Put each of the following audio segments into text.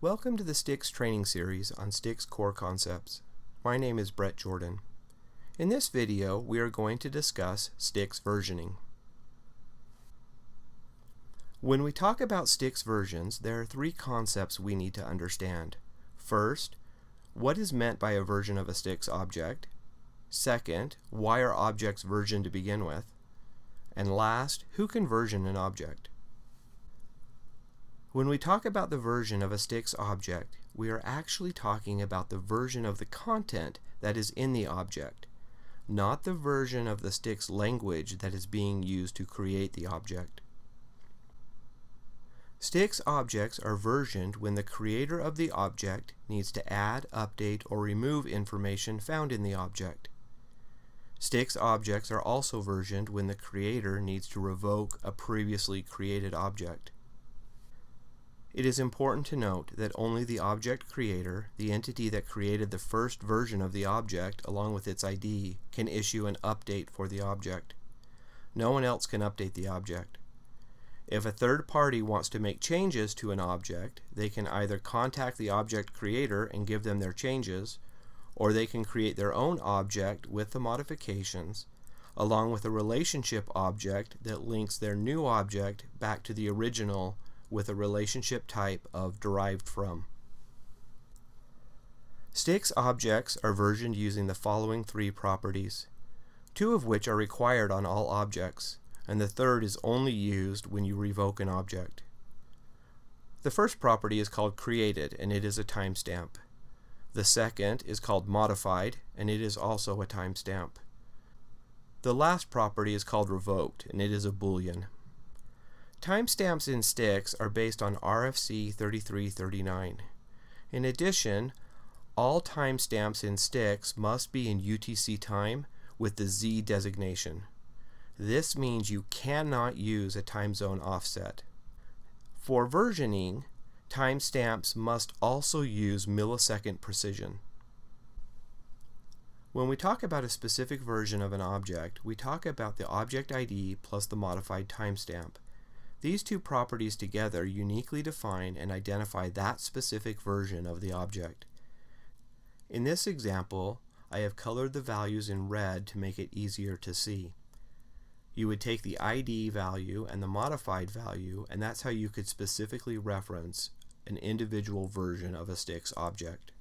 Welcome to the STIX training series on STIX core concepts. My name is Brett Jordan. In this video, we are going to discuss STIX versioning. When we talk about STIX versions, there are three concepts we need to understand. First, what is meant by a version of a STIX object? Second, why are objects versioned to begin with? And last, who can version an object? When we talk about the version of a STIX object, we are actually talking about the version of the content that is in the object, not the version of the STIX language that is being used to create the object. STIX objects are versioned when the creator of the object needs to add, update, or remove information found in the object. STIX objects are also versioned when the creator needs to revoke a previously created object. It is important to note that only the object creator, the entity that created the first version of the object along with its ID, can issue an update for the object. No one else can update the object. If a third party wants to make changes to an object, they can either contact the object creator and give them their changes, or they can create their own object with the modifications, along with a relationship object that links their new object back to the original with a relationship type of derived from. STIX objects are versioned using the following three properties, two of which are required on all objects, and the third is only used when you revoke an object. The first property is called created, and it is a timestamp. The second is called modified, and it is also a timestamp. The last property is called revoked, and it is a boolean. Timestamps in STIX are based on RFC 3339. In addition, all timestamps in STIX must be in UTC time with the Z designation. This means you cannot use a time zone offset. For versioning, timestamps must also use millisecond precision. When we talk about a specific version of an object, we talk about the object ID plus the modified timestamp. These two properties together uniquely define and identify that specific version of the object. In this example, I have colored the values in red to make it easier to see. You would take the ID value and the modified value, and that's how you could specifically reference an individual version of a STIX object.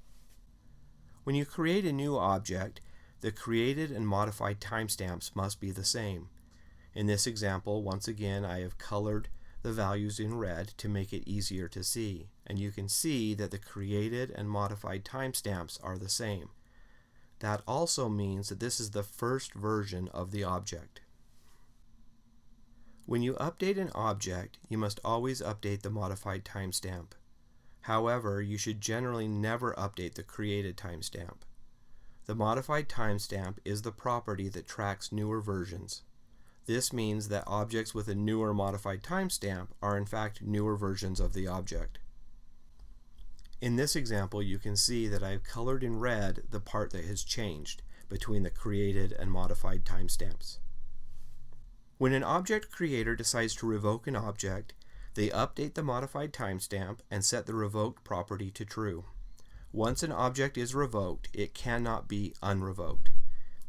When you create a new object, the created and modified timestamps must be the same. In this example, once again, I have colored the values in red to make it easier to see, and you can see that the created and modified timestamps are the same. That also means that this is the first version of the object. When you update an object, you must always update the modified timestamp. However, you should generally never update the created timestamp. The modified timestamp is the property that tracks newer versions. This means that objects with a newer modified timestamp are in fact newer versions of the object. In this example, you can see that I've colored in red the part that has changed between the created and modified timestamps. When an object creator decides to revoke an object, they update the modified timestamp and set the revoked property to true. Once an object is revoked, it cannot be unrevoked.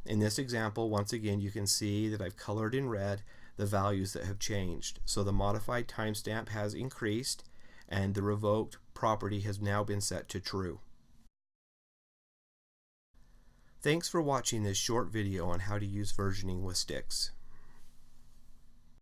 In this example, once again, you can see that I've colored in red the values that have changed. So the modified timestamp has increased and the revoked property has now been set to true. Thanks for watching this short video on how to use versioning with STIX.